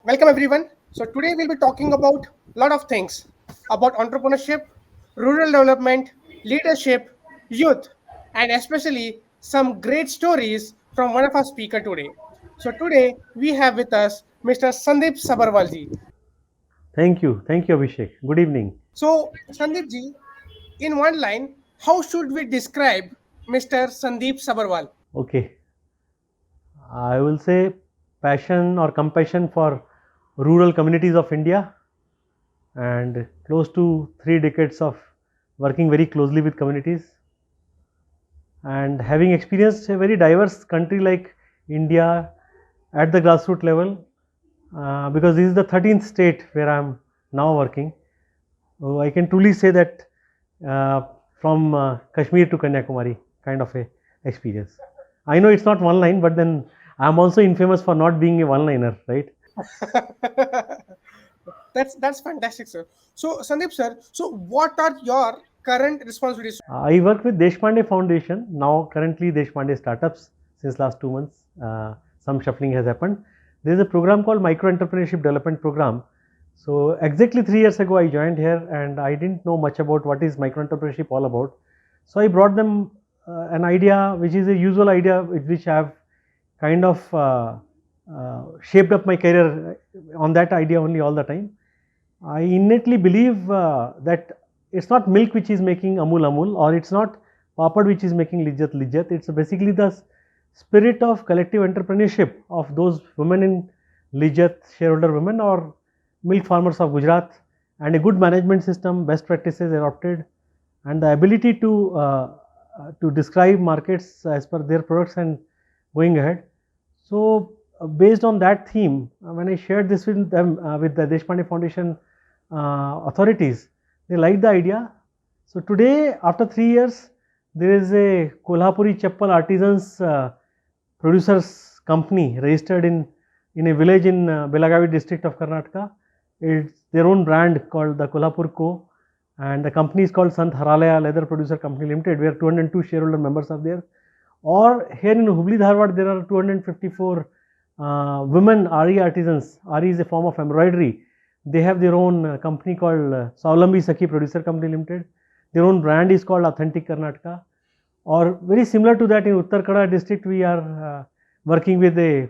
Welcome everyone. So today we'll be talking about a lot of things about entrepreneurship, rural development, leadership, youth, and especially some great stories from one of our speaker today. So today we have with us Mr. Sandeep Sabharwal ji. Thank you. Thank you, Abhishek. Good evening. So Sandeep ji, in one line, how should we describe Mr. Sandeep Sabharwal? Okay. I will say passion or compassion for rural communities of India and close to 3 decades of working very closely with communities and having experienced a very diverse country like India at the grassroots level because this is the 13th state where I am now working. So I can truly say that uh, from Kashmir to Kanyakumari kind of a experience. I know it's not one line, but then I'm also infamous for not being a one liner, right? That's fantastic, sir. So Sandeep sir, so what are your current responsibilities? I work with Deshpande Foundation now. Currently, Deshpande Startups since last 2 months. Some shuffling has happened. There is a program called Micro Entrepreneurship Development Program. So exactly 3 years ago, I joined here, and I didn't know much about what is micro entrepreneurship all about. So I brought them an idea, which is a usual idea, with which I have kind of shaped up my career on that idea only all the time. I innately believe that it's not milk which is making Amul Amul, or it's not papad which is making Lijjat Lijjat. It's basically the spirit of collective entrepreneurship of those women in Lijjat, shareholder women, or milk farmers of Gujarat, and a good management system, best practices adopted, and the ability to describe markets as per their products and going ahead. So, based on that theme, when I shared this with them, with the Deshpande Foundation authorities, they liked the idea. So, today, after 3 years, there is a Kolhapuri Chappal Artisans Producers Company registered in a village in Belagavi district of Karnataka. It's their own brand called the Kolhapur Co. And the company is called Sant Haralaya Leather Producer Company Limited, where 202 shareholder members are there. Or here in Hubli Dharwad, there are 254 women RE artisans. RE is a form of embroidery. They have their own company called Savlambi Sakhi Producer Company Limited. Their own brand is called Authentic Karnataka. Or very similar to that, in Uttar Kannada district, we are working with a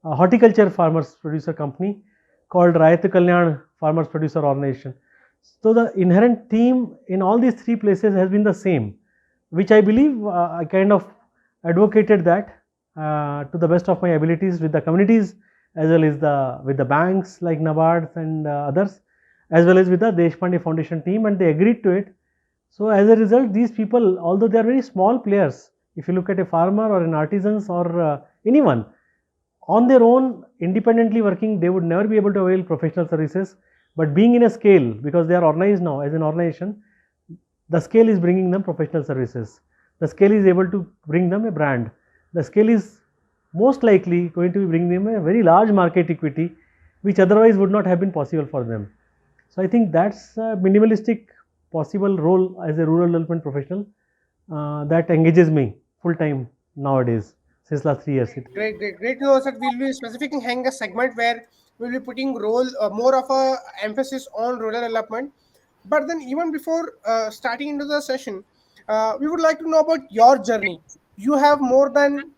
horticulture farmers producer company called Rayat Kalyan Farmers Producer Organization. So the inherent theme in all these three places has been the same, which I believe I kind of advocated that to the best of my abilities with the communities, as well as with the banks like NABARD and others, as well as with the Deshpande Foundation team, and they agreed to it. So as a result, these people, although they are very small players, if you look at a farmer or an artisans or anyone, on their own, independently working, they would never be able to avail professional services. But being in a scale, because they are organized now as an organization, the scale is bringing them professional services. The scale is able to bring them a brand. The scale is most likely going to bring them a very large market equity, which otherwise would not have been possible for them. So I think that's a minimalistic possible role as a rural development professional that engages me full time nowadays since last 3 years. Great to know that we'll be specifically having a segment where we'll be putting role more of a emphasis on rural development. But then even before starting into the session, we would like to know about your journey. You have more than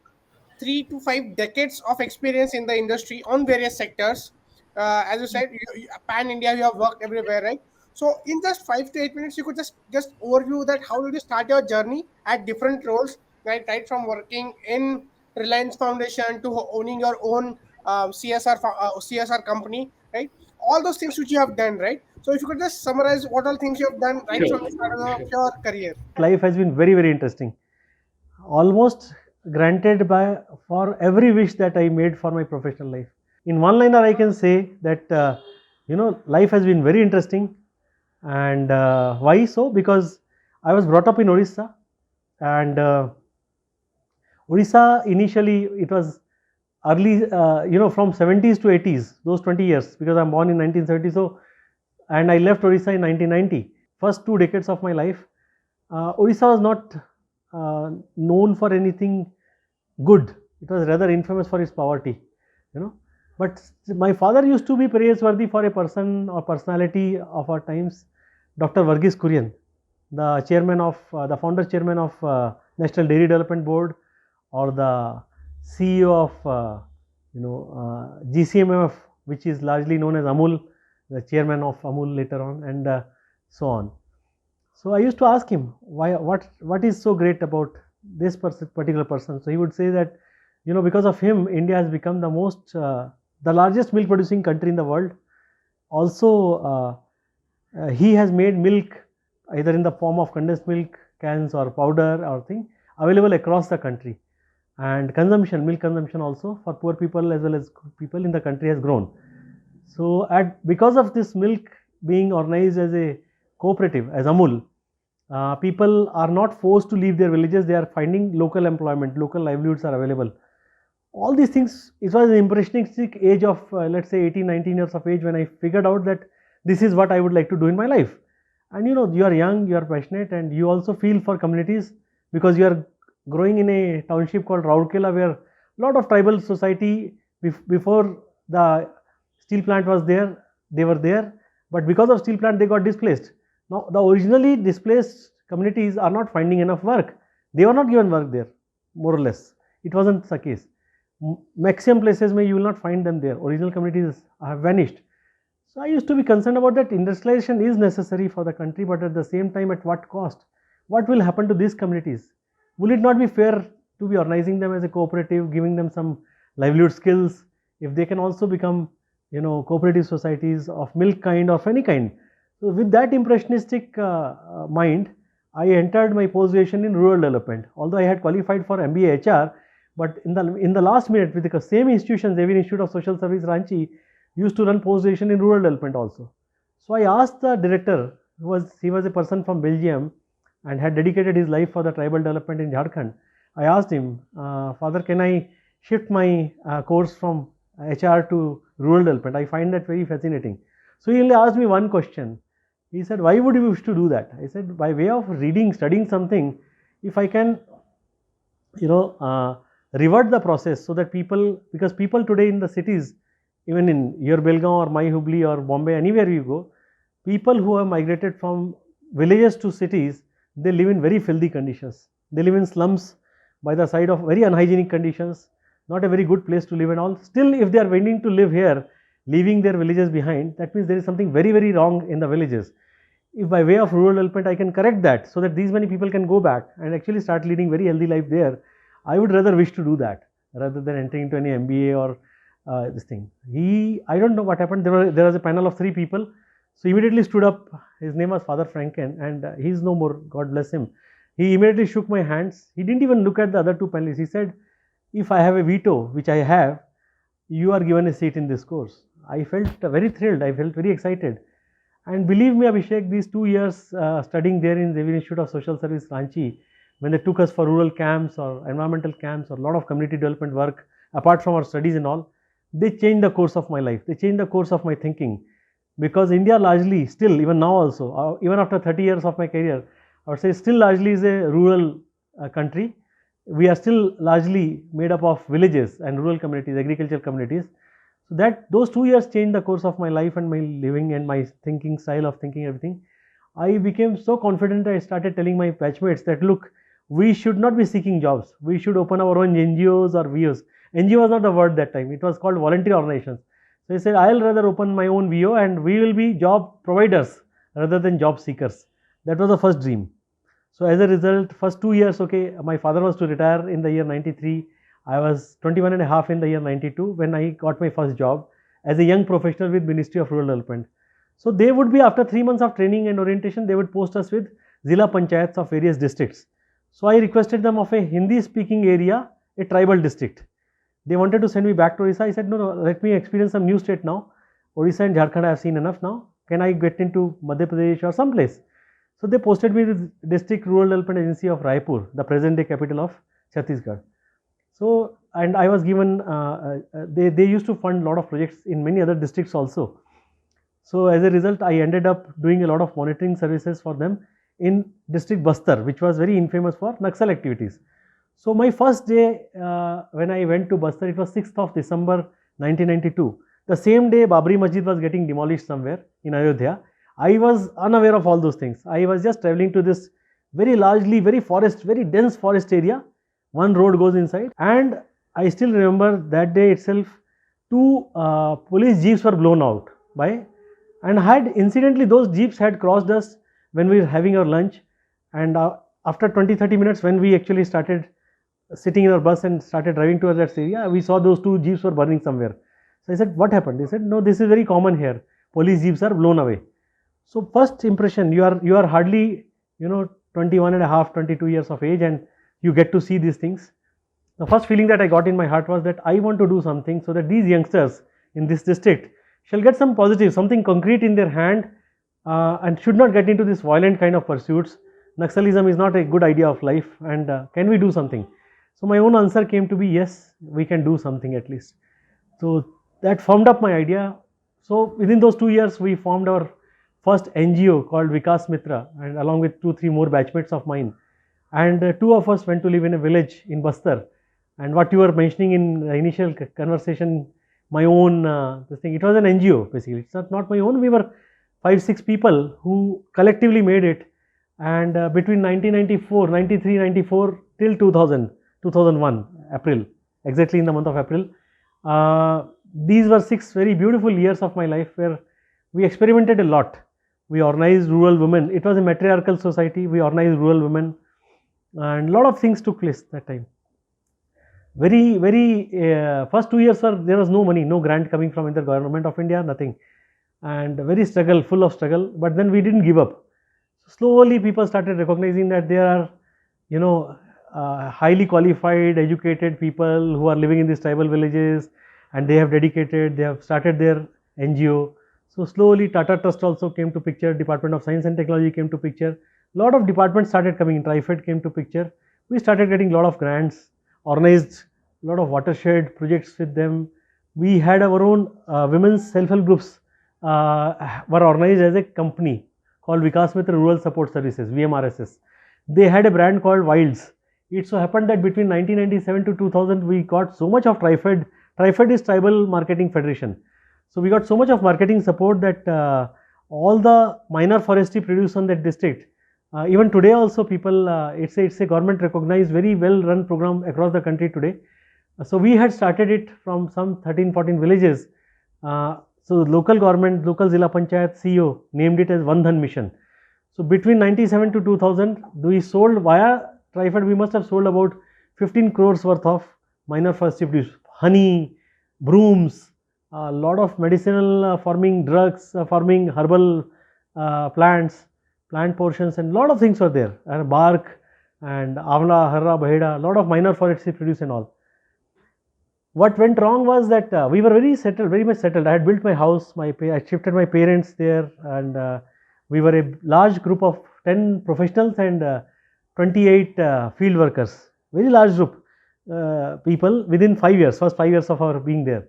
3 to 5 decades of experience in the industry on various sectors. As you said, pan India, you have worked everywhere, right? So in just 5 to 8 minutes, you could just overview that how did you start your journey at different roles, right? Right from working in Reliance Foundation to owning your own CSR company, right? All those things which you have done, right? So if you could just summarize what all things you have done right from the start of your career. Life has been very, very interesting. Almost granted by for every wish that I made for my professional life. In one liner, I can say that life has been very interesting, and why so? Because I was brought up in Orissa, and Orissa initially it was early, from 70s to 80s, those 20 years, because I'm born in 1970. So, and I left Orissa in 1990. First 2 decades of my life, Orissa was not known for anything good. It was rather infamous for its poverty, you know. But my father used to be praiseworthy for a person or personality of our times, Dr. Varghese Kurian, the chairman of the founder chairman of National Dairy Development Board, or the CEO of GCMF, which is largely known as Amul, the chairman of Amul later on, and so on. So I used to ask him, what is so great about this particular person? So he would say that, because of him, India has become the largest milk producing country in the world. Also, he has made milk either in the form of condensed milk cans or powder or thing available across the country, and milk consumption also for poor people as well as people in the country has grown. So because of this milk being organized as a cooperative, as Amul, people are not forced to leave their villages. They are finding local employment, local livelihoods are available. All these things, it was an impressionistic age of let's say 18, 19 years of age when I figured out that this is what I would like to do in my life. And you are young, you are passionate, and you also feel for communities because you are growing in a township called Rourkela, where a lot of tribal society before the steel plant was there, they were there, but because of steel plant they got displaced. Now the originally displaced communities are not finding enough work. They were not given work there, more or less. It wasn't the case. Maximum places where you will not find them there. Original communities have vanished. So I used to be concerned about that. Industrialization is necessary for the country, but at the same time, at what cost? What will happen to these communities? Will it not be fair to be organizing them as a cooperative, giving them some livelihood skills, if they can also become cooperative societies of milk kind or of any kind? So with that impressionistic mind, I entered my post-graduation in rural development. Although I had qualified for MBA HR, but in the last minute, with the same institution, Xavier Institute of Social Service, Ranchi, used to run post-graduation in rural development also. So I asked the director, he was a person from Belgium and had dedicated his life for the tribal development in Jharkhand. I asked him, Father, can I shift my course from HR to rural development? I find that very fascinating. So he only asked me one question. He said, why would you wish to do that? I said, by way of studying something, if I can, revert the process so that because people today in the cities, even in your Belgaum or my Hubli or Bombay, anywhere you go, people who have migrated from villages to cities, they live in very filthy conditions. They live in slums by the side of very unhygienic conditions, not a very good place to live and all. Still, if they are willing to live here, leaving their villages behind, that means there is something very, very wrong in the villages. If by way of rural development I can correct that so that these many people can go back and actually start leading very healthy life there, I would rather wish to do that rather than entering into any MBA or this thing. I don't know what happened. There was a panel of 3 people. So he immediately stood up. His name was Father Franken, and he's no more. God bless him. He immediately shook my hands. He didn't even look at the other 2 panelists. He said, if I have a veto, which I have, you are given a seat in this course. I felt very thrilled. I felt very excited. And believe me, Abhishek, these 2 years studying there in Xavier Institute of Social Service, Ranchi, when they took us for rural camps or environmental camps or a lot of community development work, apart from our studies and all, they changed the course of my life. They changed the course of my thinking. Because India largely, still, even now also, even after 30 years of my career, I would say still largely is a rural country. We are still largely made up of villages and rural communities, agricultural communities. So those 2 years changed the course of my life and my living and my thinking, style of thinking, everything. I became so confident, I started telling my batchmates that, look, we should not be seeking jobs. We should open our own NGOs or VOs. NGO was not the word that time. It was called voluntary organizations. So I said, I'll rather open my own VO and we will be job providers rather than job seekers. That was the first dream. So as a result, first 2 years, okay, my father was to retire in the year 93. I was 21 and a half in the year 92 when I got my first job as a young professional with Ministry of Rural Development. So they would be, after 3 months of training and orientation, they would post us with Zilla Panchayats of various districts. So I requested them of a Hindi speaking area, a tribal district. They wanted to send me back to Orissa. I said, no, let me experience some new state now. Orissa and Jharkhand I have seen enough now. Can I get into Madhya Pradesh or some place? So they posted me with District Rural Development Agency of Raipur, the present day capital of Chhattisgarh. So, and I was given, they used to fund a lot of projects in many other districts also. So as a result, I ended up doing a lot of monitoring services for them in district Bastar, which was very infamous for Naxal activities. So my first day when I went to Bastar, it was 6th of December 1992. The same day Babri Masjid was getting demolished somewhere in Ayodhya. I was unaware of all those things. I was just traveling to this very largely, very dense forest area. One road goes inside, and I still remember that day itself, two police jeeps were blown out by, and had incidentally those jeeps had crossed us when we were having our lunch, and after 20-30 minutes when we actually started sitting in our bus and started driving towards that area, we saw those two jeeps were burning somewhere. So I said, what happened? They said, no, this is very common here. Police jeeps are blown away. So first impression, you are hardly 21 and a half, 22 years of age, and you get to see these things. The first feeling that I got in my heart was that I want to do something so that these youngsters in this district shall get some positive, something concrete in their hand, and should not get into this violent kind of pursuits. Naxalism is not a good idea of life, and can we do something? So my own answer came to be, yes, we can do something at least. So that formed up my idea. So within those 2 years, we formed our first NGO called Vikas Mitra, and along with 2-3 more batchmates of mine. And two of us went to live in a village in Bastar. And what you were mentioning in the initial conversation, my own this thing, it was an NGO basically. It's not my own. We were 5-6 people who collectively made it. And between 1994, 93, 94 till 2000, 2001, April, exactly in the month of April, these were 6 very beautiful years of my life where we experimented a lot. We organized rural women. It was a matriarchal society. We organized rural women, and a lot of things took place that time. Very first 2 years there was no money, no grant coming from the government of India, nothing, and very full of struggle. But then we didn't give up. So slowly people started recognizing that there are highly qualified, educated people who are living in these tribal villages, and they have started their NGO. So slowly Tata Trust also came to picture, Department of Science and Technology came to picture, a lot of departments started coming in, Trifed came to picture. We started getting a lot of grants, organized a lot of watershed projects with them. We had our own women's self-help groups, were organized as a company called Vikas Mitra Rural Support Services, VMRSS. They had a brand called Wilds. It so happened that between 1997 to 2000, we got so much of Trifed. Trifed is Tribal Marketing Federation. So we got so much of marketing support that all the minor forestry produced on that district, even today also people, it's a government recognized, very well run program across the country today. So we had started it from some 13-14 villages. So local government, local Zilla Panchayat CEO named it as Vandhan Mission. So between 97 to 2000, we sold via Trifed, we must have sold about 15 crores worth of minor forestry produce, honey, brooms, a lot of medicinal forming drugs, forming herbal plants, plant portions, and a lot of things were there, and bark and avla, harra, baheda, a lot of minor forestry produce and all. What went wrong was that we were very much settled. I had built my house, I shifted my parents there, and we were a large group of 10 professionals and 28 field workers, very large group people within 5 years, first 5 years of our being there.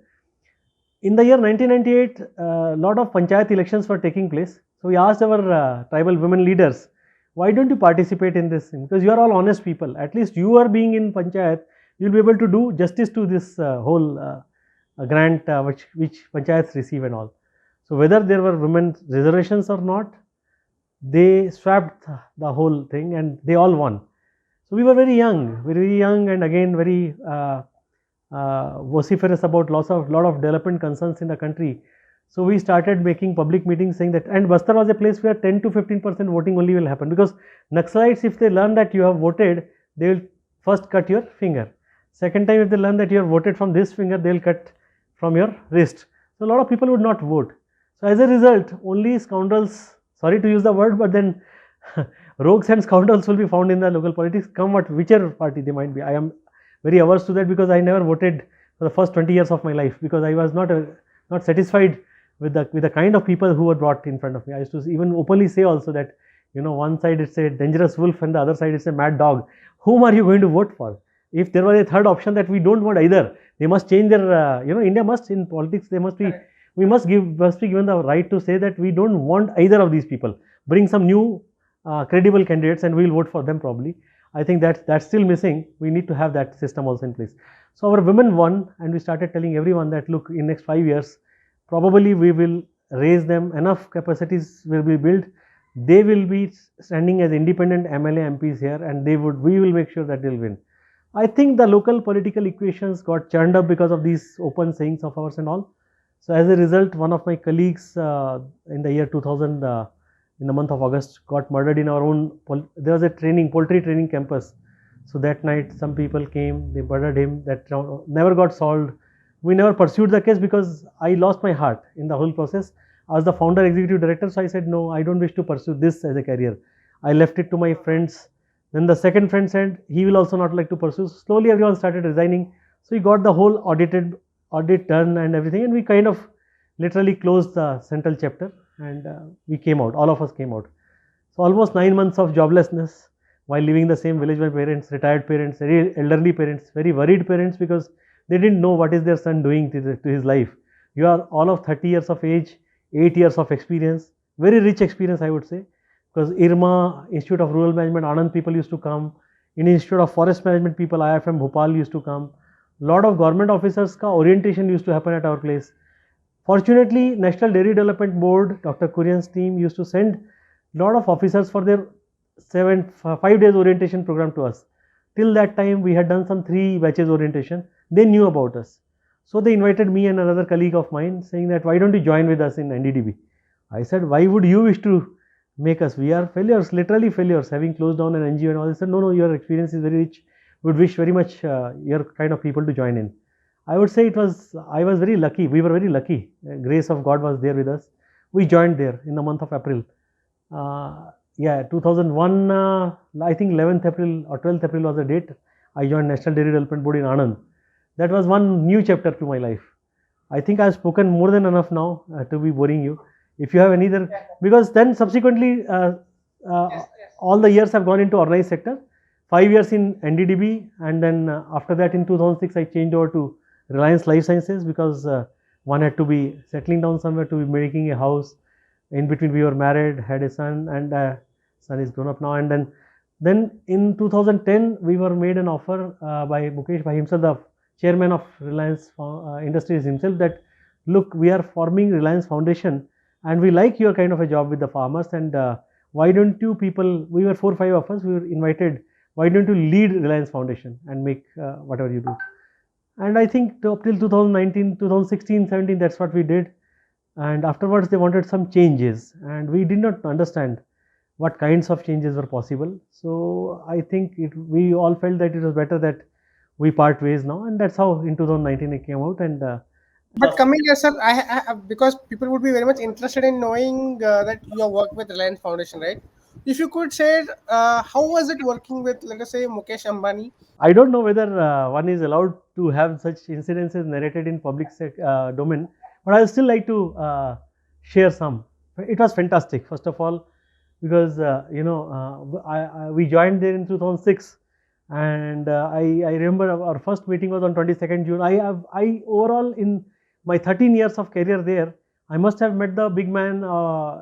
In the year 1998, a lot of panchayat elections were taking place. So we asked our tribal women leaders, why don't you participate in this thing? Because you are all honest people. At least you are being in panchayat, you will be able to do justice to this whole grant which panchayats receive and all. So whether there were women's reservations or not, they swapped the whole thing and they all won. So we were very young, and again very vociferous about lot of development concerns in the country. So we started making public meetings saying that, and Bastar was a place where 10 to 15% voting only will happen, because Naxalites, if they learn that you have voted, they will first cut your finger. Second time, if they learn that you have voted from this finger, they will cut from your wrist. So a lot of people would not vote. So as a result, only scoundrels, sorry to use the word, but then rogues and scoundrels will be found in the local politics, come whichever party they might be. I am very averse to that, because I never voted for the first 20 years of my life, because I was not satisfied with the kind of people who were brought in front of me. I used to even openly say also that, one side it's a dangerous wolf and the other side it's a mad dog. Whom are you going to vote for? If there was a third option that we don't want either, they must change their, India must, in politics, they must be, we must be given the right to say that we don't want either of these people. Bring some new credible candidates and we'll vote for them probably. I think that's still missing. We need to have that system also in place. So our women won, and we started telling everyone that look, in next 5 years, probably we will raise them, enough capacities will be built, they will be standing as independent MLA MPs here, and we will make sure that they'll win. I think the local political equations got churned up because of these open sayings of ours and all. So as a result, one of my colleagues in the year 2000, in the month of August, got murdered in our own. There was a poultry training campus. So that night, some people came, they murdered him. That never got solved. We never pursued the case because I lost my heart in the whole process. I was the founder, executive director, so I said, no, I don't wish to pursue this as a career. I left it to my friends. Then the second friend said he will also not like to pursue. Slowly, everyone started resigning. So we got the whole audit done and everything, and we kind of literally closed the central chapter, and we came out. All of us came out. So almost 9 months of joblessness while living in the same village. My parents, retired parents, very elderly parents, very worried parents, because they didn't know what is their son doing to his life. You are all of 30 years of age, 8 years of experience, very rich experience, I would say, because IRMA, Institute of Rural Management, Anand people used to come. In Institute of Forest Management people, IFM Bhopal used to come. Lot of government officers ka orientation used to happen at our place. Fortunately, National Dairy Development Board, Dr. Kurian's team used to send lot of officers for their 5 days orientation program to us. Till that time, we had done some 3 batches orientation. They knew about us. So they invited me and another colleague of mine, saying that why don't you join with us in NDDB? I said, why would you wish to make us? We are failures, literally failures, having closed down an NGO and all. They said, no, your experience is very rich. Would wish very much your kind of people to join in. I would say I was very lucky. We were very lucky. Grace of God was there with us. We joined there in the month of April. 2001, I think 11th April or 12th April was the date. I joined National Dairy Development Board in Anand. That was one new chapter to my life. I think I have spoken more than enough now to be boring you. If you have any other, because then subsequently all the years have gone into organized sector. 5 years in NDDB, and then after that in 2006 I changed over to Reliance Life Sciences, because one had to be settling down somewhere, to be making a house. In between we were married, had a son, and son is grown up now. And then in 2010 we were made an offer by Mukesh by himself, the chairman of Reliance Industries himself, that look, we are forming Reliance Foundation and we like your kind of a job with the farmers, and why don't you people, we were 4 or 5 of us, we were invited, why don't you lead Reliance Foundation and make whatever you do. And I think up till 2019, 2016, 17, that's what we did. And afterwards they wanted some changes, and we did not understand what kinds of changes were possible. So I think we all felt that it was better that we part ways now, and that's how in 2019 it came out. And But coming here, sir, because people would be very much interested in knowing that you have worked with Reliance Foundation, right? If you could say, how was it working with, let us say, Mukesh Ambani? I don't know whether one is allowed to have such incidences narrated in public domain, but I would still like to share some. It was fantastic, first of all, because we joined there in 2006, and I remember our first meeting was on 22nd June. I overall in my 13 years of career there, I must have met the big man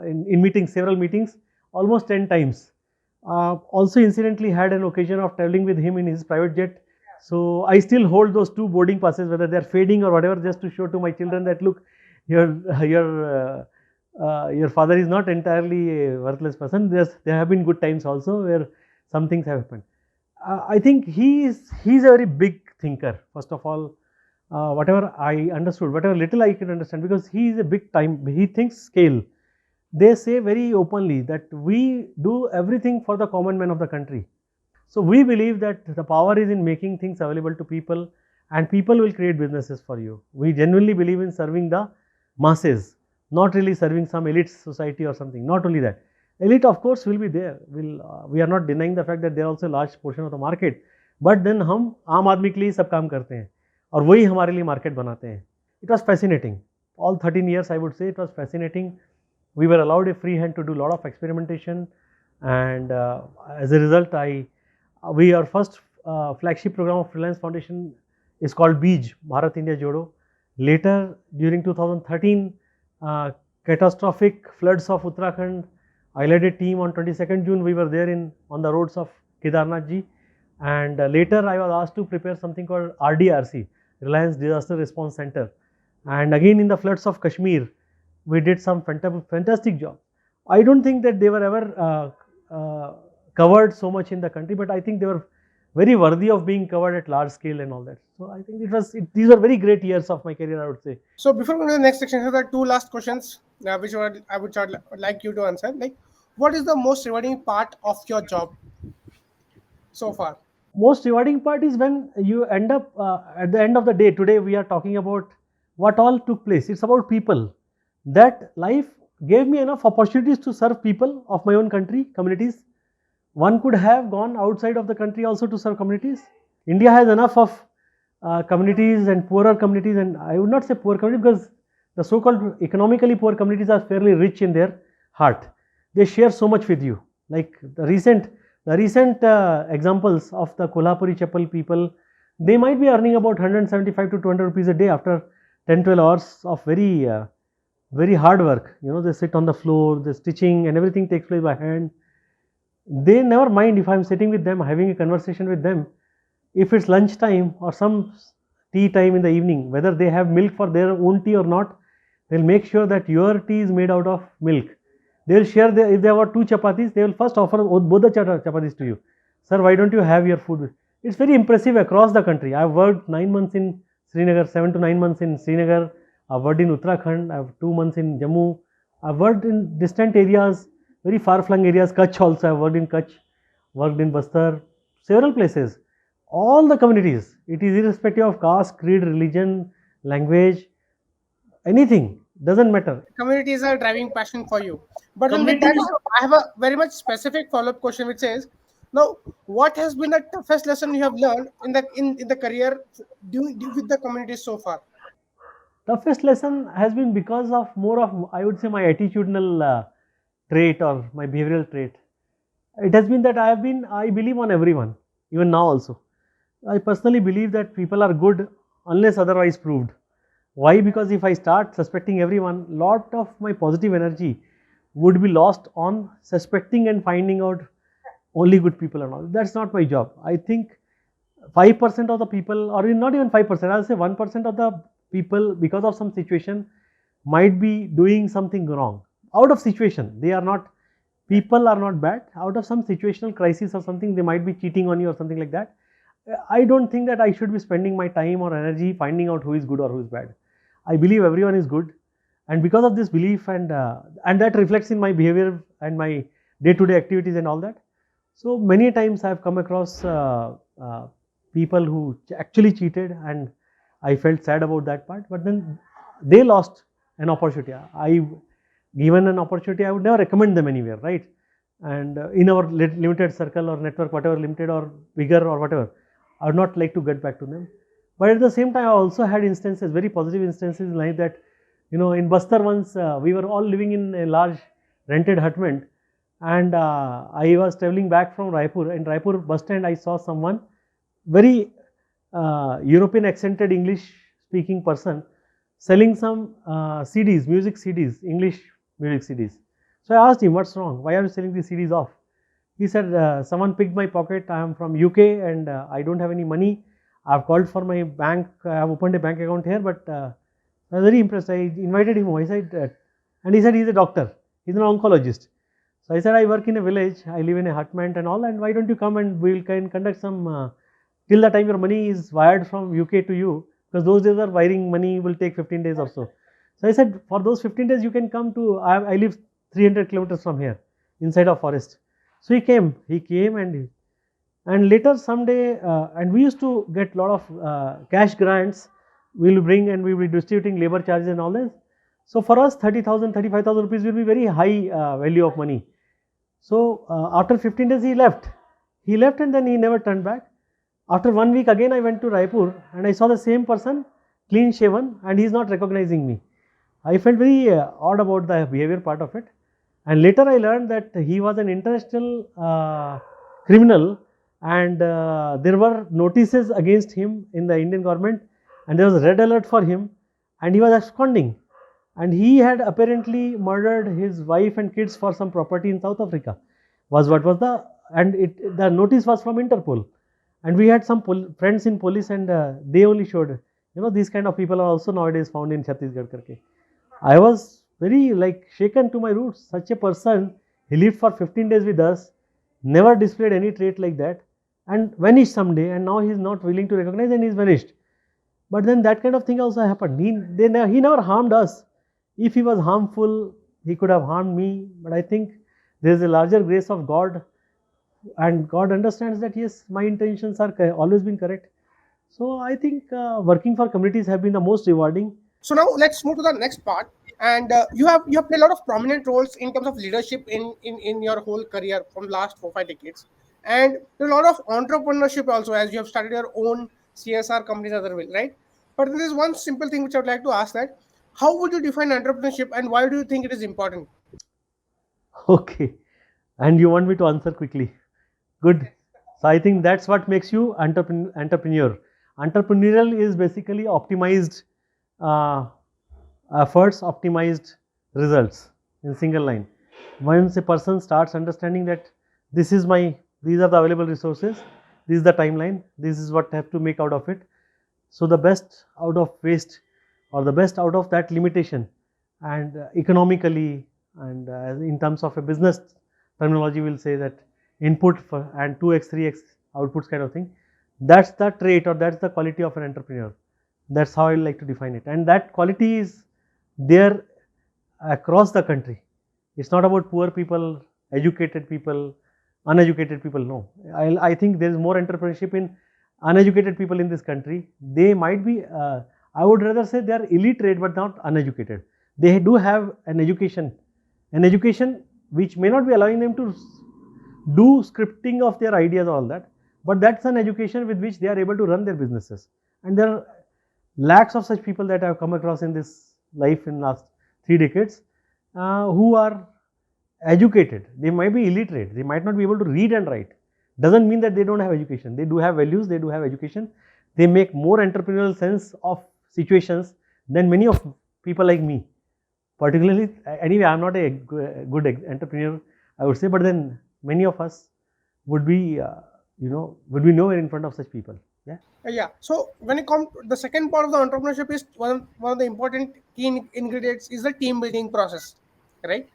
in meetings, several meetings, almost 10 times. Also incidentally had an occasion of traveling with him in his private jet. So I still hold those 2 boarding passes, whether they are fading or whatever, just to show to my children that look, your father is not entirely a worthless person. There have been good times also where some things have happened. I think he's a very big thinker. First of all, whatever I understood, whatever little I could understand, because he is a big time. He thinks scale. They say very openly that we do everything for the common man of the country. So we believe that the power is in making things available to people, and people will create businesses for you. We genuinely believe in serving the masses, not really serving some elite society or something. Not only that, elite of course will be there. We are not denying the fact that they are also a large portion of the market. But then हम आम आदमी के लिए सब काम करते हैं और वही हमारे लिए market बनाते हैं. It was fascinating. All 13 years I would say it was fascinating. We were allowed a free hand to do a lot of experimentation, and as a result, our first flagship program of Reliance Foundation is called Beej, Bharat India Jodo. Later, during 2013, catastrophic floods of Uttarakhand, I led a team on 22nd June. We were there on the roads of Kedarnath ji. And later I was asked to prepare something called RDRC, Reliance Disaster Response Center. And again in the floods of Kashmir, we did some fantastic job. I don't think that they were ever covered so much in the country, but I think they were very worthy of being covered at large scale and all that. So I think these were very great years of my career, I would say. So before going to the next section, here are two last questions, which I would like you to answer. Like, what is the most rewarding part of your job so far? Most rewarding part is when you end up at the end of the day. Today we are talking about what all took place. It's about people. That life gave me enough opportunities to serve people of my own country, communities. One could have gone outside of the country also to serve communities. India has enough of communities and poorer communities, and I would not say poor communities because the so-called economically poor communities are fairly rich in their heart. They share so much with you. Like the recent examples of the Kolhapuri Chapel people, they might be earning about 175 to 200 rupees a day after 10-12 hours of very hard work. They sit on the floor, the stitching and everything takes place by hand. They never mind if I'm sitting with them, having a conversation with them. If it's lunch time or some tea time in the evening, whether they have milk for their own tea or not, they'll make sure that your tea is made out of milk. They'll share if there were two chapatis, they will first offer both the chapatis to you. Sir, why don't you have your food? It's very impressive across the country. I've worked 9 months in Srinagar, 7 to 9 months in Srinagar. I've worked in Uttarakhand. I've 2 months in Jammu. I've worked in distant areas, very far-flung areas. Kutch also. I've worked in Kutch, worked in Bastar, several places. All the communities. It is irrespective of caste, creed, religion, language, anything. Doesn't matter. Community is a driving passion for you. But then with that, I have a very much specific follow-up question which says, now, what has been the toughest lesson you have learned in the career with the community so far? Toughest lesson has been because of more of, I would say, my attitudinal trait or my behavioral trait. It has been that I believe on everyone, even now also. I personally believe that people are good unless otherwise proved. Why? Because if I start suspecting everyone, lot of my positive energy would be lost on suspecting and finding out only good people and all. That's not my job. I think 5% of the people, or not even 5%, I'll say 1% of the people, because of some situation, might be doing something wrong. Out of situation, people are not bad. Out of some situational crisis or something, they might be cheating on you or something like that. I don't think that I should be spending my time or energy finding out who is good or who is bad. I believe everyone is good, and because of this belief and that reflects in my behavior and my day-to-day activities and all that. So many times I have come across people who actually cheated, and I felt sad about that part. But then they lost an opportunity. Given an opportunity, I would never recommend them anywhere, right? And in our limited circle or network, whatever, limited or bigger or whatever, I would not like to get back to them. But at the same time, I also had instances, very positive instances like that. In Bastar once, we were all living in a large rented hutment, and I was traveling back from Raipur. In Raipur bus stand, I saw someone, very European accented English speaking person, selling some CDs, music CDs, English music CDs. So I asked him, what's wrong? Why are you selling these CDs off? He said, someone picked my pocket. I am from UK and I don't have any money. I have called for my bank. I have opened a bank account here, but I was very impressed. I invited him. I said, and he said he's a doctor. He's an oncologist. So I said, I work in a village. I live in a hutment and all. And why don't you come and we'll conduct some till the time your money is wired from UK to you, because those days are wiring money will take 15 days or so. So I said, for those 15 days you can come to, I live 300 kilometers from here, inside of forest. So he came and later someday, and we used to get lot of cash grants, we'll bring and we will be distributing labor charges and all this. So for us 30,000, 35,000 rupees will be very high value of money. So after 15 days he left and then he never turned back. After 1 week again I went to Raipur and I saw the same person, clean shaven, and he is not recognizing me. I felt very odd about the behavior part of it. And later I learned that he was an international criminal, and there were notices against him in the Indian government, and there was a red alert for him, and he was absconding. And he had apparently murdered his wife and kids for some property in South Africa. The notice was from Interpol. And we had some friends in police, and they only showed, these kind of people are also nowadays found in Chhattisgarh karke. I was very like shaken to my roots. Such a person, he lived for 15 days with us, never displayed any trait like that, and vanished someday, and now he is not willing to recognize, and he is vanished. But then that kind of thing also happened. He never harmed us. If he was harmful, he could have harmed me. But I think there is a larger grace of God, and God understands that yes, my intentions are always been correct. So I think working for communities have been the most rewarding. So now let's move to the next part. And you have played a lot of prominent roles in terms of leadership in your whole career from last 4 5 decades, and there's a lot of entrepreneurship also, as you have started your own CSR companies as well, right? But there is one simple thing which I would like to ask, that how would you define entrepreneurship and why do you think it is important? Okay, and you want me to answer quickly? Good. So I think that's what makes you entrepreneur. Entrepreneurial is basically optimized uh, efforts, optimized results in single line. Once a person starts understanding that these are the available resources, this is the timeline, this is what I have to make out of it. So the best out of waste, or the best out of that limitation, and economically, and in terms of a business terminology, will say that input for, and 2x 3x outputs kind of thing. That's the trait, or that's the quality of an entrepreneur. That's how I like to define it, and that quality is there across the country. It's not about poor people, educated people, uneducated people. No, I think there is more entrepreneurship in uneducated people in this country. They might be, I would rather say they are illiterate but not uneducated. They do have an education which may not be allowing them to do scripting of their ideas, all that, but that's an education with which they are able to run their businesses. And there are lakhs of such people that I have come across in this life in last 3 decades, who are educated. They might be illiterate, they might not be able to read and write. Doesn't mean that they don't have education. They do have values, they do have education. They make more entrepreneurial sense of situations than many of people like me. Particularly, anyway, I'm not a good entrepreneur, I would say, but then many of us would be, would be nowhere in front of such people. Yeah. Yeah. So when it comes, the second part of the entrepreneurship is one of the important key ingredients is the team building process, right?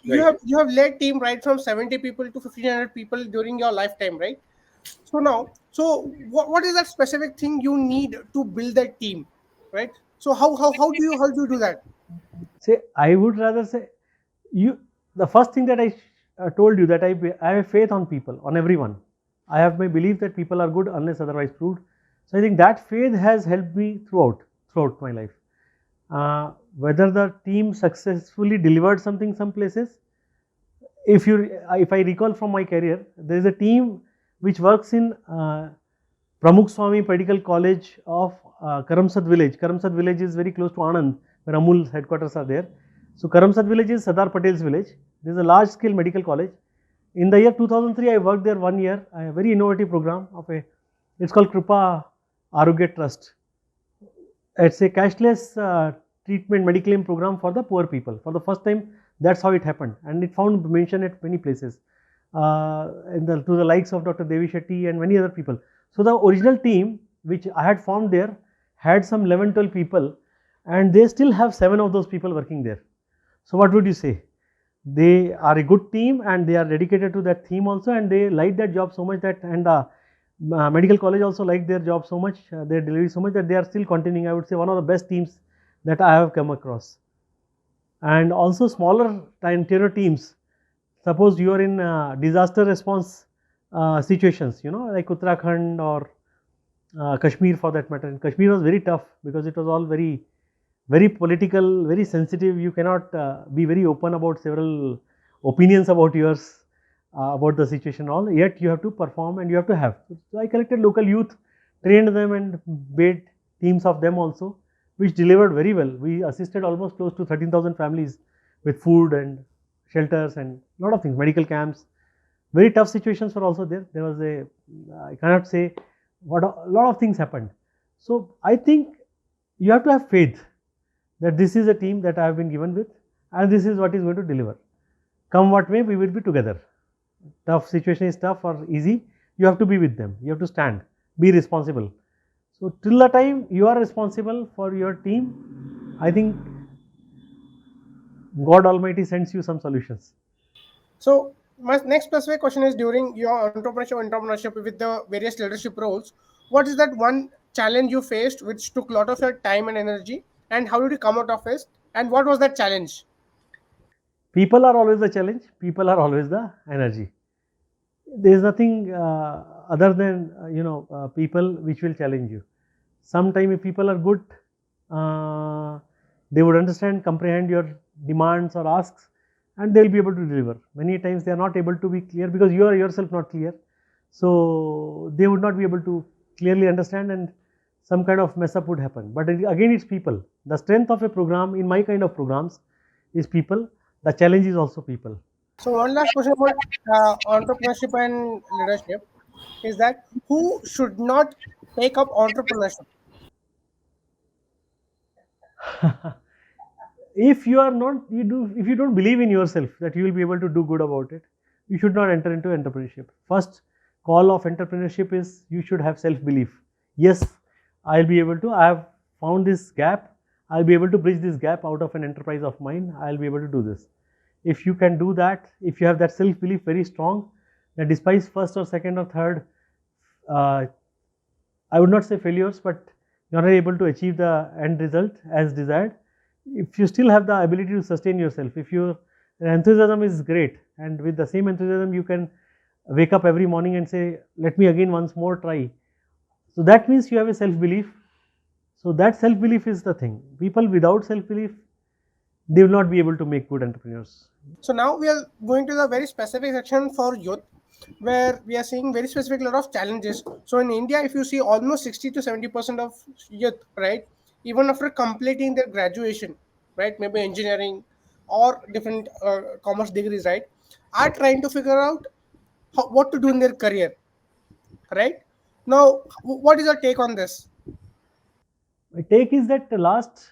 You Right. have led team right from 70 people to 1500 people during your lifetime, right? So now, so what is that specific thing you need to build that team, right? So how do you do that? Say, I would rather say, you. The first thing that I told you, that I have faith on people, on everyone. I have my belief that people are good unless otherwise proved. So I think that faith has helped me throughout my life. Whether the team successfully delivered something some places, if I recall from my career, there is a team which works in Pramukh Swami Medical College of Karamsad village. Karamsad village is very close to Anand, where Amul's headquarters are there. So Karamsad village is Sardar Patel's village. There is a large scale medical college. In the year 2003, I worked there 1 year, a very innovative program it's called Kripa Arogya Trust. It's a cashless treatment medical program for the poor people. For the first time, that's how it happened, and it found mention at many places, to the likes of Dr. Devi Shetty and many other people. So the original team which I had formed there had some 11 12 people, and they still have 7 of those people working there. So what would you say? They are a good team, and they are dedicated to that theme also, and they like that job so much that, and the medical college also like their job so much, their delivery so much, that they are still continuing. I would say one of the best teams that I have come across. And also smaller tier teams. Suppose you are in disaster response situations, like Uttarakhand or Kashmir for that matter. And Kashmir was very tough because it was all very, very political, very sensitive. You cannot be very open about several opinions about yours, about the situation all. Yet you have to perform and you have to have. So I collected local youth, trained them, and made teams of them also, which delivered very well. We assisted almost close to 13,000 families with food and shelters and a lot of things, medical camps. Very tough situations were also there. There was I cannot say what, a lot of things happened. So I think you have to have faith that this is a team that I have been given with, and this is what is going to deliver. Come what may, we will be together. Tough situation is tough or easy, you have to be with them, you have to stand. be responsible. So till the time you are responsible for your team, I think God Almighty sends you some solutions. So my next specific question is, during your entrepreneurship with the various leadership roles, what is that one challenge you faced which took a lot of your time and energy, and how did you come out of it? And what was that challenge? People are always the challenge. People are always the energy. There is nothing other than people which will challenge you. Sometime if people are good, they would understand, comprehend your demands or asks, and they will be able to deliver. Many times they are not able to be clear because you are yourself not clear, so they would not be able to clearly understand, and some kind of mess up would happen. But again, it's people. The strength of a program in my kind of programs is people. The challenge is also people. So one last question about entrepreneurship and leadership is that who should not take up entrepreneurship? If you are not you do if you don't believe in yourself that you will be able to do good about it, you should not enter into entrepreneurship. First call of entrepreneurship is you should have self belief. Yes, I have found this gap, I'll be able to bridge this gap out of an enterprise of mine, I'll be able to do this. If you can do that, if you have that self belief very strong, that despite first or second or third, uh, I would not say failures, but you are not able to achieve the end result as desired, if you still have the ability to sustain yourself, if your enthusiasm is great, and with the same enthusiasm you can wake up every morning and say, let me again once more try. So that means you have a self belief. So that self belief is the thing. People without self belief, they will not be able to make good entrepreneurs. So now we are going to the very specific section for youth, where we are seeing very specific lot of challenges. So in India, if you see, almost 60 to 70% of youth, right, even after completing their graduation, right, maybe engineering or different commerce degrees, right, are trying to figure out what to do in their career, right? Now, what is your take on this? My take is that the last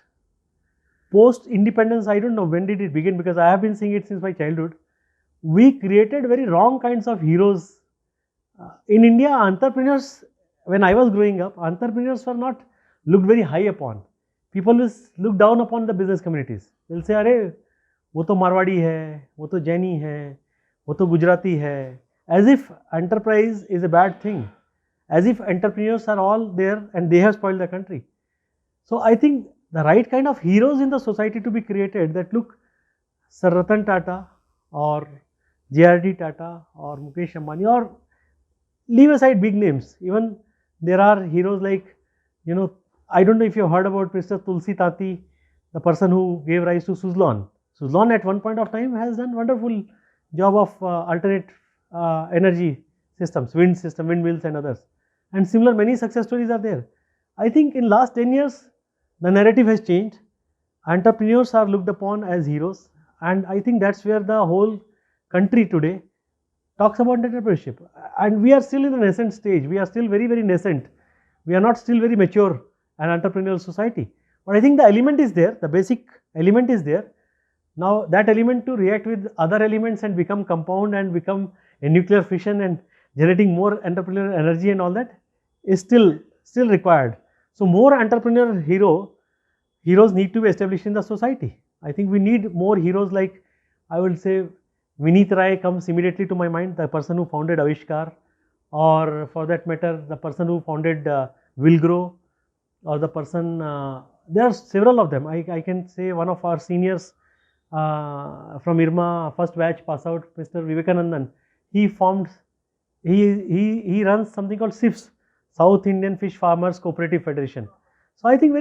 post independence, I don't know when did it begin, because I have been seeing it since my childhood. We created very wrong kinds of heroes. In India, entrepreneurs, when I was growing up, entrepreneurs were not looked very high upon. People will look down upon the business communities. They'll say, अरे वो तो मारवाड़ी है, वो तो जैनी है, वो तो गुजराती है. As if enterprise is a bad thing. As if entrepreneurs are all there and they have spoiled the country. So I think the right kind of heroes in the society to be created, that look, Sir Ratan Tata or JRD Tata or Mukesh Ambani, or leave aside big names, even there are heroes like, I don't know if you have heard about Mr. Tulsi Tati, the person who gave rise to Suzlon. Suzlon at one point of time has done wonderful job of alternate energy systems, windmills and others. And similar many success stories are there. I think in last 10 years, the narrative has changed. Entrepreneurs are looked upon as heroes, and I think that's where the whole country today talks about entrepreneurship. And we are still in the nascent stage. We are still very, very nascent. We are not still very mature an entrepreneurial society. But I think the element is there, the basic element is there. Now that element to react with other elements and become compound and become a nuclear fission and generating more entrepreneurial energy and all that is still required. So more entrepreneur heroes need to be established in the society. I think we need more heroes like, I will say, Vineet Rai comes immediately to my mind, the person who founded Avishkar, or for that matter, the person who founded Wilgrow, or the person, there are several of them. I can say one of our seniors from IRMA, first batch pass out, Mr. Vivekanandan, he formed, he runs something called SIFS, South Indian Fish Farmers Cooperative Federation. So I think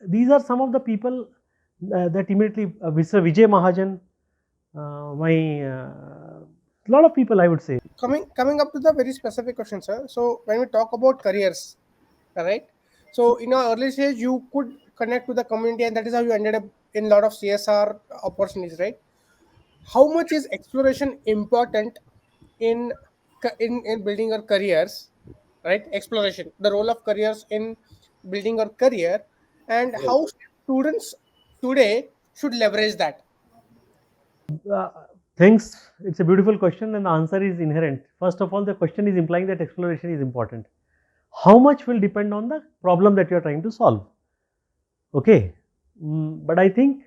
these are some of the people that immediately, Mr. Vijay Mahajan, lot of people, I would say. Coming up to the very specific question, sir. So when we talk about careers, right? So in our early stage, you could connect to the community, and that is how you ended up in a lot of CSR opportunities, right? How much is exploration important in in building our careers, right? Exploration, the role of careers in building our career, and how students today should leverage that. Uh, Thanks. It's a beautiful question, and the answer is inherent. First of all, the question is implying that exploration is important. How much will depend on the problem that you are trying to solve. Okay, but I think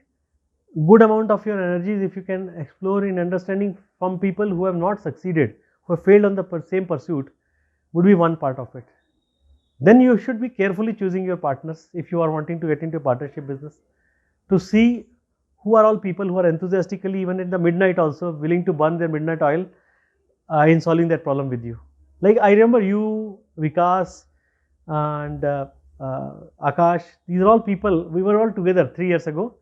good amount of your energies, if you can explore in understanding from people who have not succeeded, who have failed on the same pursuit, would be one part of it. Then you should be carefully choosing your partners if you are wanting to get into a partnership business, to see who are all people who are enthusiastically, even in the midnight also, willing to burn their midnight oil in solving that problem with you. Like I remember you, Vikas, and Akash. These are all people. We were all together 3 years ago,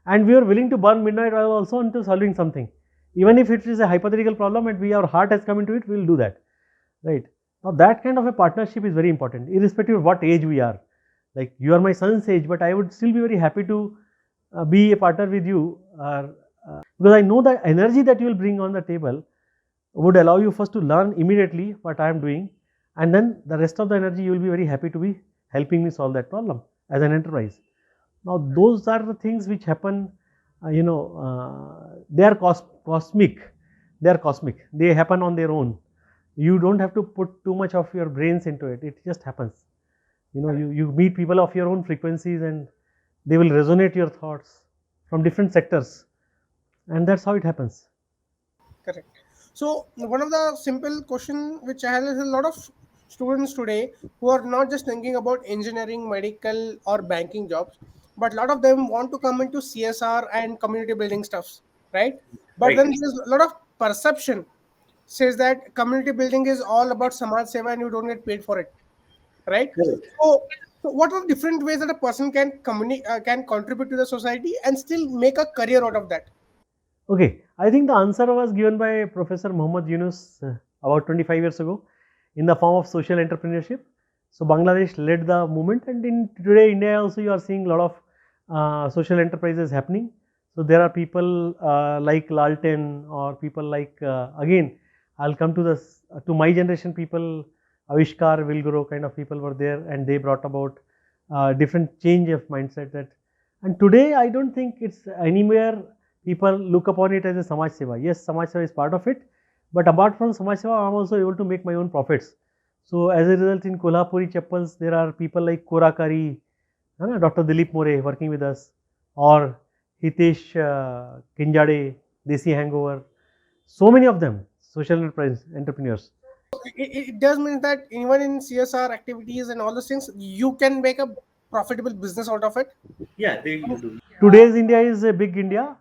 and we were willing to burn midnight oil also into solving something. Even if it is a hypothetical problem and our heart has come into it, we will do that. Right. Now that kind of a partnership is very important, irrespective of what age we are. Like you are my son's age, but I would still be very happy to be a partner with you, because I know the energy that you will bring on the table would allow you first to learn immediately what I am doing, and then the rest of the energy you will be very happy to be helping me solve that problem as an enterprise. Now those are the things which happen, they are cosmic. They are cosmic. They happen on their own. You don't have to put too much of your brains into it. It just happens. You meet people of your own frequencies, and they will resonate your thoughts from different sectors, and that's how it happens. Correct. So one of the simple question which I have is a lot of students today who are not just thinking about engineering, medical, or banking jobs, but a lot of them want to come into CSR and community building stuffs, right? But Right. then there's a lot of perception says that community building is all about Samaj Seva and you don't get paid for it, right? Correct. So, so what are different ways that a person can can contribute to the society and still make a career out of that? Okay, I think the answer was given by Professor Muhammad Yunus about 25 years ago in the form of social entrepreneurship. So Bangladesh led the movement, and in today India also you are seeing a lot of social enterprises happening. So there are people like Lalten, or people like again I'll come to this to my generation people, Avishkar, Vilguro kind of people were there, and they brought about different change of mindset. That, and today I don't think it's anywhere people look upon it as a Samaj Seva. Yes, Samaj Seva is part of it, but apart from Samaj Seva, I am also able to make my own profits. So as a result, in Kolhapuri Chappals, there are people like Korakari, Dr. Dilip More working with us, or Hitesh Kinjade, Desi Hangover. So many of them, social enterprise entrepreneurs. It does mean that even in CSR activities and all those things, you can make a profitable business out of it. Yeah, they do. Today's India is a big India.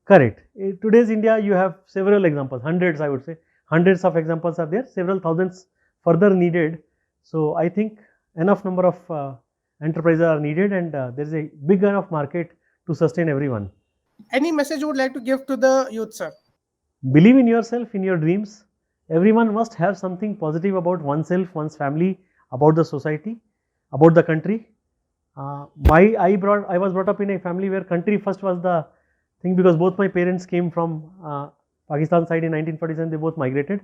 Correct. In today's India, you have several examples, hundreds, I would say. Hundreds of examples are there, several thousands further needed. So I think enough number of enterprises are needed, and there is a big enough market to sustain everyone. Any message you would like to give to the youth, sir? Believe in yourself, in your dreams. Everyone must have something positive about oneself, one's family, about the society, about the country. I was brought up in a family where country first was the thing, because both my parents came from Pakistan side in 1947. They both migrated.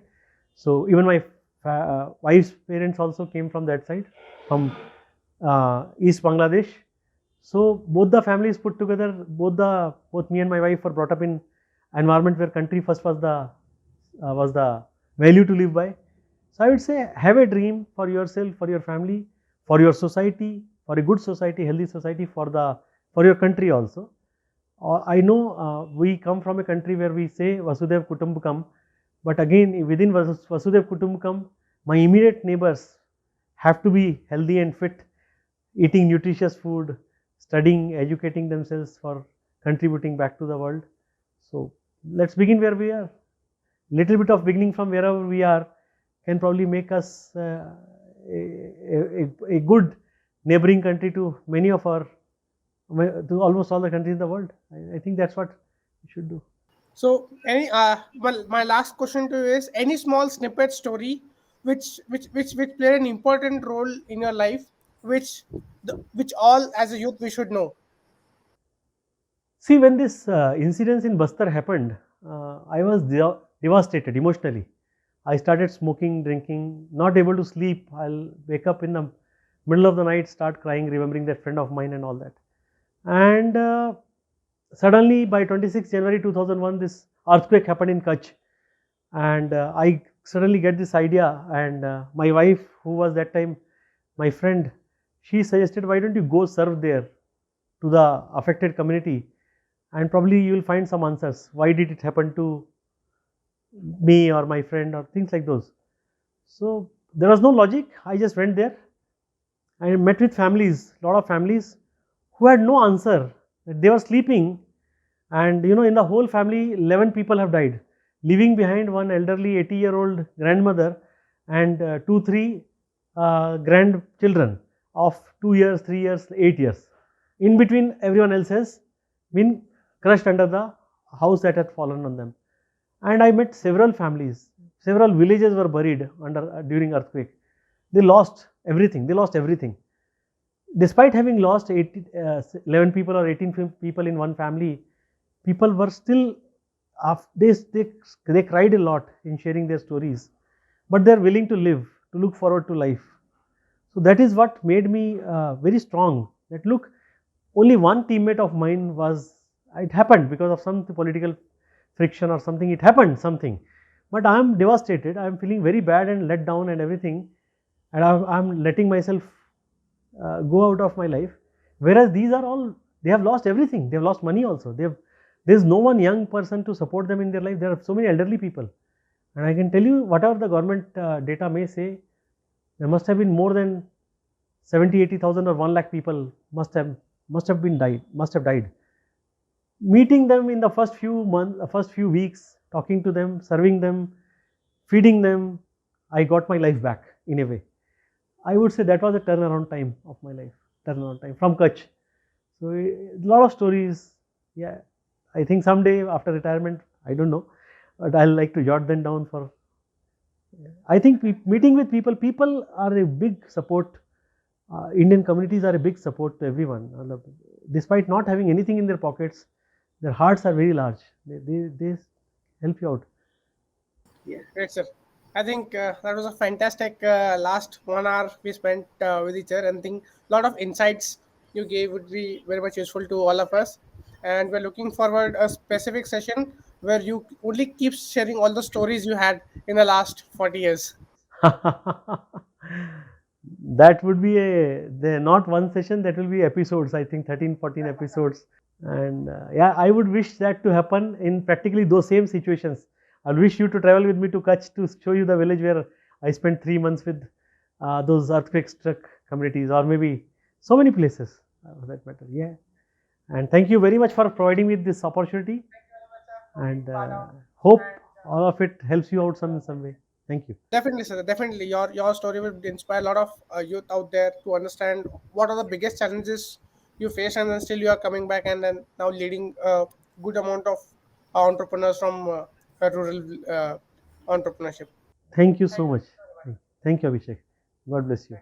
So even my wife's parents also came from that side, from East Bangladesh. So both the families put together, both me and my wife were brought up in environment where country first was the value to live by. So I would say have a dream for yourself, for your family, for your society, for a good society, healthy society, for your country also. I know we come from a country where we say Vasudev Kutumbakam, but again within Vasudev Kutumbakam, my immediate neighbors have to be healthy and fit, eating nutritious food, studying, educating themselves for contributing back to the world. So let's begin where we are. Little bit of beginning from wherever we are can probably make us a good neighboring country to many of our, to almost all the countries in the world. I think that's what we should do. So, any well, my last question to you is: any small snippet story which played an important role in your life, which all as a youth we should know. See, when this incident in Bastar happened, I was devastated emotionally. I started smoking, drinking, not able to sleep. I'll wake up in the middle of the night, start crying, remembering that friend of mine and all that. And suddenly, by 26 January 2001, this earthquake happened in Kutch, and I suddenly get this idea, and my wife, who was that time my friend, she suggested, why don't you go serve there to the affected community, and probably you will find some answers. Why did it happen to me or my friend or things like those? So there was no logic. I just went there. I met with families, lot of families who had no answer. They were sleeping, and in the whole family, 11 people have died, leaving behind one elderly 80-year-old grandmother and two, three grandchildren of 2 years, 3 years, 8 years. In between, everyone else has been crushed under the house that had fallen on them. And I met several families. Several villages were buried during earthquake. They lost everything. They lost everything. Despite having lost 11 people or 18 people in one family, people were still, they cried a lot in sharing their stories, but they are willing to live, to look forward to life. So that is what made me very strong. That look, only one teammate of mine it happened because of some political friction or something. It happened something, but I am devastated. I am feeling very bad and let down and everything, and I am letting myself go out of my life. Whereas these are all, they have lost everything. They have lost money also. There's no one young person to support them in their life. There are so many elderly people, and I can tell you, whatever the government data may say, there must have been more than 70,000-80,000 or 1 lakh people must have died. Meeting them in the first few months, first few weeks, talking to them, serving them, feeding them, I got my life back in a way. I would say that was a turnaround time of my life, turnaround time from Kutch. So a lot of stories. Yeah, I think someday after retirement, I don't know, but I'll like to jot them down for. I think meeting with people are a big support. Indian communities are a big support to everyone. Despite not having anything in their pockets, their hearts are very large. They help you out. Yeah, great, sir. I think that was a fantastic last 1 hour we spent with each other, and think a lot of insights you gave would be very much useful to all of us. And we're looking forward a specific session where you only keep sharing all the stories you had in the last 40 years. That would be not one session, that will be episodes. I think 13, 14 episodes. And yeah, I would wish that to happen in practically those same situations. I wish you to travel with me to Kutch to show you the village where I spent 3 months with those earthquake struck communities, or maybe so many places for that matter. Yeah. And thank you very much for providing me this opportunity, and hope all of it helps you out in some way. Thank you. Definitely, sir. Definitely, your story will inspire a lot of youth out there to understand what are the biggest challenges you face, and then still you are coming back and then now leading a good amount of entrepreneurs from rural entrepreneurship. Thank you so much. Thank you, Abhishek. God bless you.